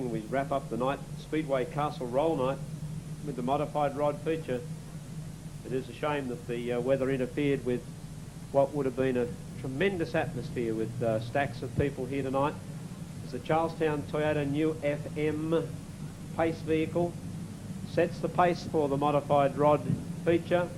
racing. We wrap up the night, Speedway Castle Roll night, with the modified rod feature. It is a shame that the weather interfered with what would have been a tremendous atmosphere with stacks of people here tonight. As the Charlestown Toyota New FM pace vehicle sets the pace for the modified rod feature.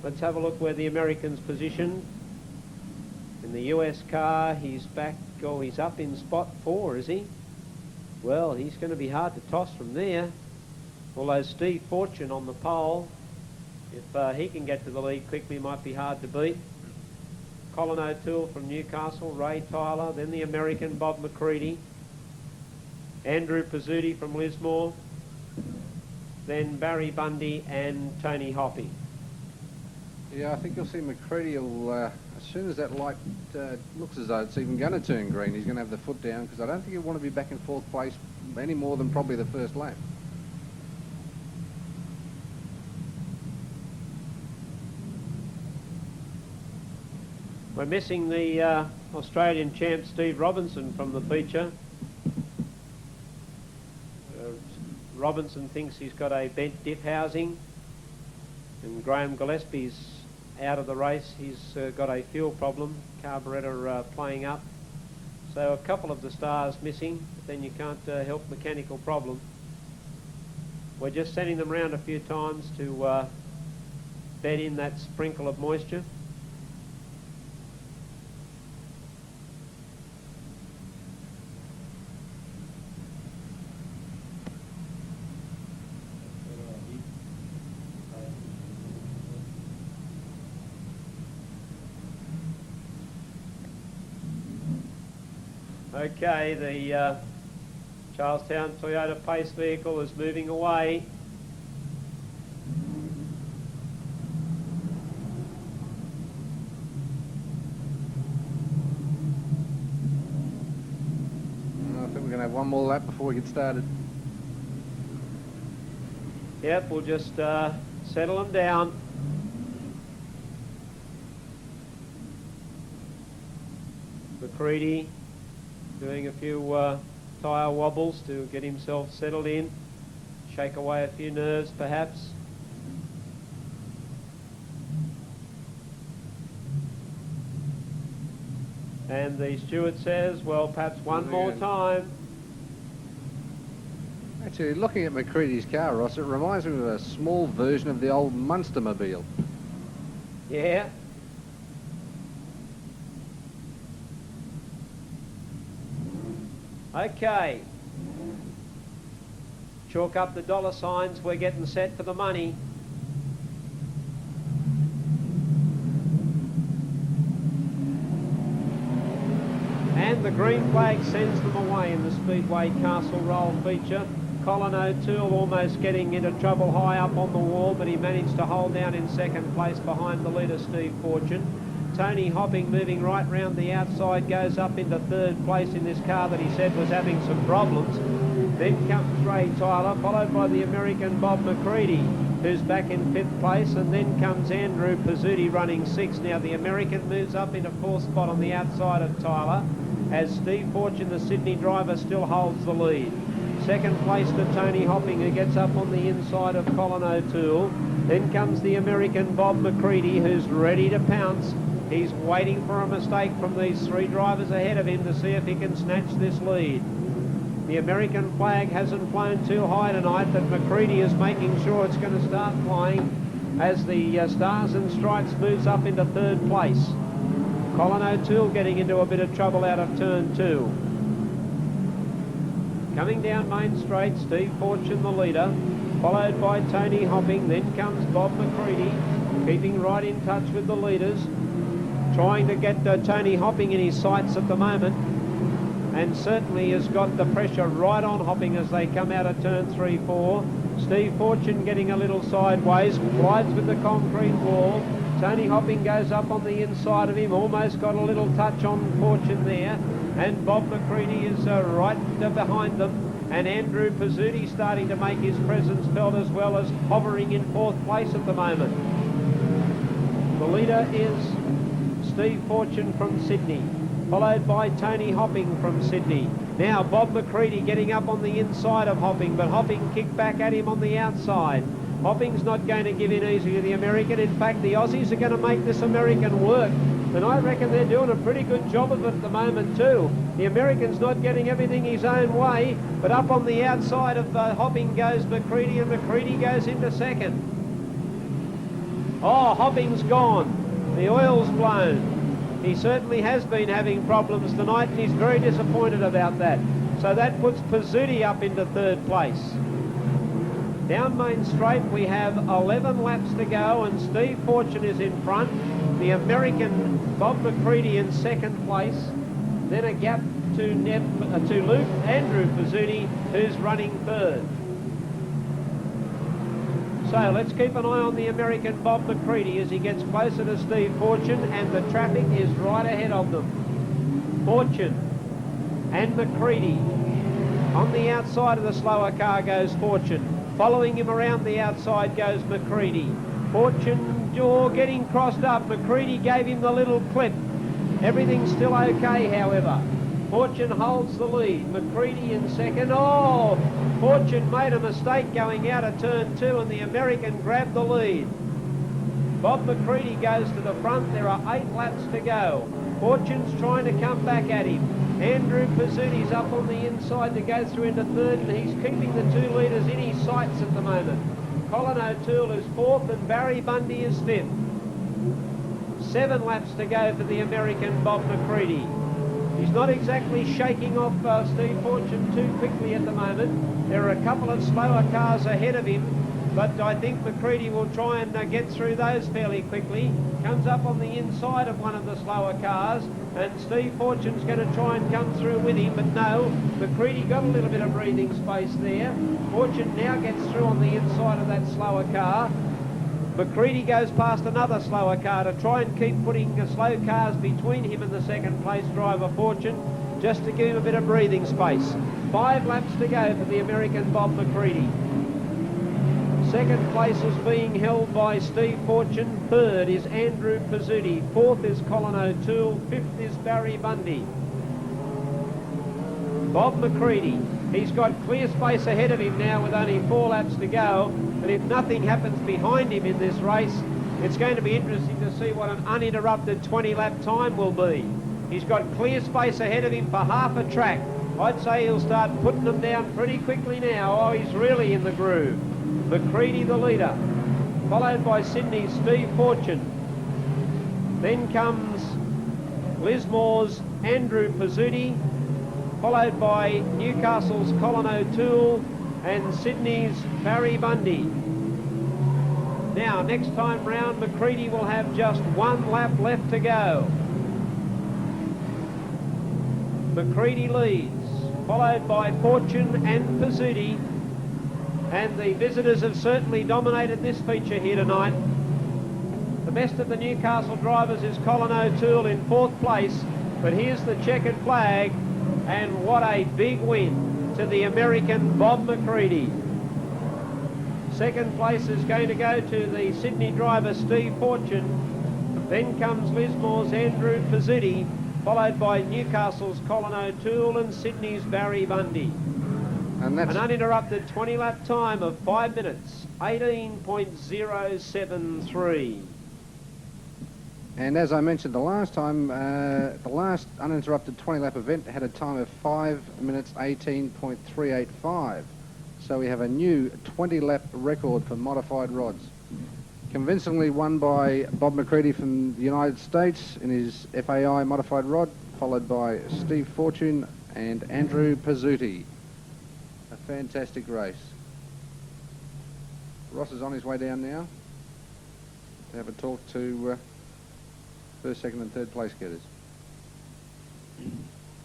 Let's have a look where the American's positioned. In the US car, he's back, he's up in spot 4, is he? Well, he's going to be hard to toss from there. Although Steve Fortune on the pole, if he can get to the lead quickly, might be hard to beat. Colin O'Toole from Newcastle, Ray Tyler, then the American Bob McCreadie, Andrew Pizzuti from Lismore, then Barry Bundy and Tony Hoppy. Yeah, I think you'll see McCreadie will, as soon as that light looks as though it's even going to turn green, he's going to have the foot down, because I don't think he'll want to be back in 4th place any more than probably the first lap. We're missing the Australian champ Steve Robinson from the feature. Robinson thinks he's got a bent diff housing, and Graham Gillespie's out of the race. He's got a fuel problem, carburettor playing up. So a couple of the stars missing, but then you can't help mechanical problem. We're just sending them round a few times to bed in that sprinkle of moisture. Okay, the Charlestown Toyota Pace vehicle is moving away. I think we're going to have one more lap before we get started. Yep, we'll just settle them down. McCreadie doing a few tyre wobbles to get himself settled in, shake away a few nerves perhaps. And the steward says, well, perhaps one more time. Actually, looking at McCreadie's car, Ross, it reminds me of a small version of the old Munstermobile. Yeah. Okay. Chalk up the dollar signs. We're getting set for the money. And the green flag sends them away in the Speedway Castle Roll feature. Colin O'Toole almost getting into trouble high up on the wall, but he managed to hold down in 2nd place behind the leader, Steve Fortune. Tony Hopping moving right round the outside, goes up into 3rd place in this car that he said was having some problems. Then comes Ray Tyler, followed by the American Bob McCreadie, who's back in 5th place, and then comes Andrew Pizzuti running 6th. Now the American moves up into 4th spot on the outside of Tyler, as Steve Fortune, the Sydney driver, still holds the lead. 2nd place to Tony Hopping, who gets up on the inside of Colin O'Toole. Then comes the American Bob McCreadie, who's ready to pounce. He's waiting for a mistake from these 3 drivers ahead of him to see if he can snatch this lead. The American flag hasn't flown too high tonight, but McCreadie is making sure it's going to start flying as the Stars and Stripes moves up into 3rd place. Colin O'Toole getting into a bit of trouble out of turn 2. Coming down Main Straight, Steve Fortune the leader, followed by Tony Hopping. Then comes Bob McCreadie, keeping right in touch with the leaders, trying to get Tony Hopping in his sights at the moment, and certainly has got the pressure right on Hopping as they come out of turn 3-4. Steve Fortune getting a little sideways, glides with the concrete wall. Tony Hopping goes up on the inside of him, almost got a little touch on Fortune there, and Bob McCreadie is right behind them, and Andrew Pizzuti starting to make his presence felt, as well as hovering in 4th place at the moment. The leader is Steve Fortune from Sydney, followed by Tony Hopping from Sydney. Now Bob McCreadie getting up on the inside of Hopping, but Hopping kicked back at him on the outside. Hopping's not going to give in easy to the American. In fact, the Aussies are going to make this American work. And I reckon they're doing a pretty good job of it at the moment too. The American's not getting everything his own way, but up on the outside of Hopping goes McCreadie, and McCreadie goes into second. Oh, Hopping's gone. The oil's blown. He certainly has been having problems tonight, and he's very disappointed about that. So that puts Pizzuti up into third place. Down Main Straight we have 11 laps to go, and Steve Fortune is in front. The American Bob McCreadie in second place. Then a gap to Luke Andrew Pizzuti, who's running third. So let's keep an eye on the American Bob McCreadie as he gets closer to Steve Fortune, and the traffic is right ahead of them. Fortune and McCreadie. On the outside of the slower car goes Fortune. Following him around the outside goes McCreadie. Fortune getting crossed up. McCreadie gave him the little clip. Everything's still okay, however. Fortune holds the lead. McCreadie in second. Oh, Fortune made a mistake going out of turn 2, and the American grabbed the lead. Bob McCreadie goes to the front. There are 8 laps to go. Fortune's trying to come back at him. Andrew Pizzuti's up on the inside to go through into third, and he's keeping the 2 leaders in his sights at the moment. Colin O'Toole is 4th, and Barry Bundy is 5th. 7 laps to go for the American Bob McCreadie. He's not exactly shaking off Steve Fortune too quickly at the moment. There are a couple of slower cars ahead of him, but I think McCreadie will try and get through those fairly quickly. Comes up on the inside of one of the slower cars, and Steve Fortune's going to try and come through with him, but no, McCreadie got a little bit of breathing space there. Fortune now gets through on the inside of that slower car. McCreadie goes past another slower car to try and keep putting slow cars between him and the second place driver Fortune, just to give him a bit of breathing space. 5 laps to go for the American Bob McCreadie. Second place is being held by Steve Fortune. Third is Andrew Pizzuti. 4th is Colin O'Toole. 5th is Barry Bundy. Bob McCreadie, he's got clear space ahead of him now with only 4 laps to go, and if nothing happens behind him in this race, it's going to be interesting to see what an uninterrupted 20-lap time will be. He's got clear space ahead of him for half a track. I'd say he'll start putting them down pretty quickly now. Oh, he's really in the groove. McCreadie the leader, followed by Sydney's Steve Fortune. Then comes Lismore's Andrew Pizzuti, followed by Newcastle's Colin O'Toole and Sydney's Barry Bundy. Now, next time round, McCreadie will have just 1 lap left to go. McCreadie leads, followed by Fortune and Pizzuti, and the visitors have certainly dominated this feature here tonight. The best of the Newcastle drivers is Colin O'Toole in 4th place, but here's the checkered flag, and what a big win to the American Bob McCreadie. Second place is going to go to the Sydney driver Steve Fortune. Then comes Lismore's Andrew Pizzuti, followed by Newcastle's Colin O'Toole and Sydney's Barry Bundy. And that's an uninterrupted 20-lap time of 5 minutes, 18.073. And as I mentioned the last time, the last uninterrupted 20-lap event had a time of 5 minutes 18.385. So we have a new 20-lap record for modified rods. Convincingly won by Bob McCreadie from the United States in his FAI modified rod, followed by Steve Fortune and Andrew Pizzuti. A fantastic race. Ross is on his way down now to have a talk to first, second and third place getters.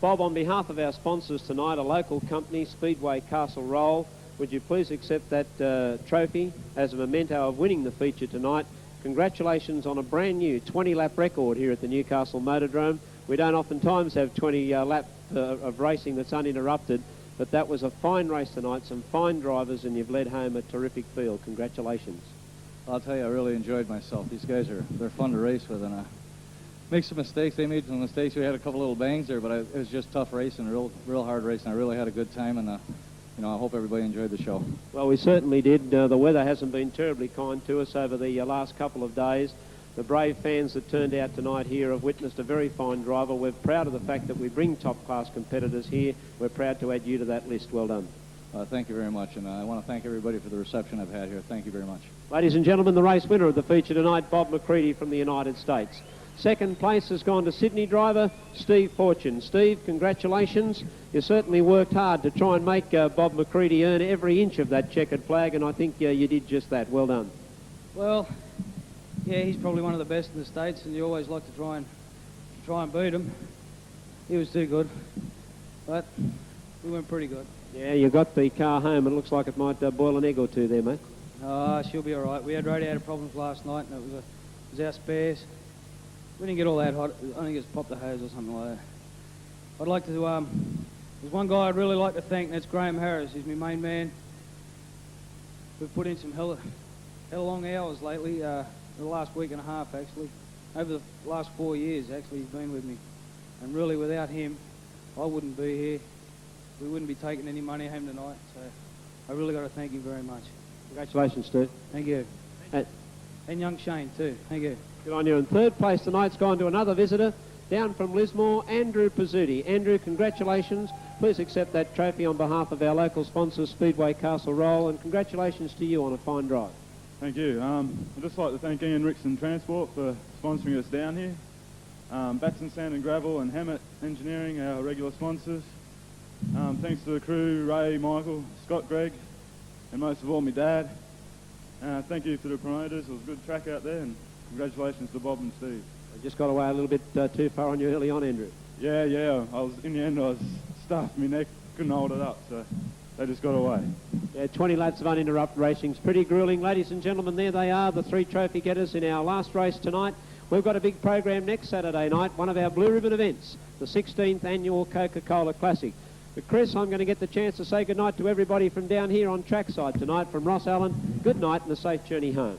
Bob, on behalf of our sponsors tonight, a local company, Speedway Castle Roll, would you please accept that trophy as a memento of winning the feature tonight? Congratulations on a brand new 20-lap record here at the Newcastle Motordrome. We don't oftentimes have 20 lap of racing that's uninterrupted, but that was a fine race tonight, some fine drivers, and you've led home a terrific field. Congratulations. I'll tell you, I really enjoyed myself. These guys they're fun to race with, and make some mistakes. They made some mistakes. We had a couple little bangs there, but it was just tough racing, real hard racing. I really had a good time, and you know, I hope everybody enjoyed the show. Well, we certainly did. The weather hasn't been terribly kind to us over the last couple of days. The brave fans that turned out tonight here have witnessed a very fine driver. We're proud of the fact that we bring top-class competitors here. We're proud to add you to that list. Well done. Thank you very much, and I want to thank everybody for the reception I've had here. Thank you very much. Ladies and gentlemen, the race winner of the feature tonight, Bob McCreadie from the United States. Second place has gone to Sydney driver Steve Fortune. Steve, congratulations. You certainly worked hard to try and make Bob McCreadie earn every inch of that checkered flag, and I think you did just that. Well done. Well, yeah, he's probably one of the best in the States, and you always like to try and beat him. He was too good, but we went pretty good. Yeah, you got the car home, and it looks like it might boil an egg or two there, mate. She'll be all right. We had radiator problems last night, and it was our spares. We didn't get all that hot. I think it's popped the hose or something like that. I'd like to, there's one guy I'd really like to thank, and that's Graham Harris. He's my main man. We've put in some hell long hours lately, the last week and a half actually. Over the last 4 years actually he's been with me. And really without him, I wouldn't be here. We wouldn't be taking any money home tonight, so I really got to thank him very much. Congratulations, Steve. Thank you. And young Shane too. Thank you. Good on you. And third place tonight's gone to another visitor down from Lismore, Andrew Pizzuti. Andrew, congratulations. Please accept that trophy on behalf of our local sponsor, Speedway Castle Roll, and congratulations to you on a fine drive. Thank you. I'd just like to thank Ian Rickson Transport for sponsoring us down here. Batson Sand and Gravel and Hammett Engineering, our regular sponsors. Thanks to the crew, Ray, Michael, Scott, Greg, and most of all, my dad. Thank you to the promoters. It was a good track out there, and congratulations to Bob and Steve. I just got away a little bit too far on you early on, Andrew. Yeah. In the end, I was stuffed. My neck couldn't hold it up, so they just got away. Yeah, 20 laps of uninterrupted racing's pretty grueling. Ladies and gentlemen, there they are, the 3 trophy getters in our last race tonight. We've got a big program next Saturday night, one of our Blue Ribbon events, the 16th Annual Coca-Cola Classic. But Chris, I'm going to get the chance to say goodnight to everybody from down here on trackside tonight. From Ross Allen, good night and a safe journey home.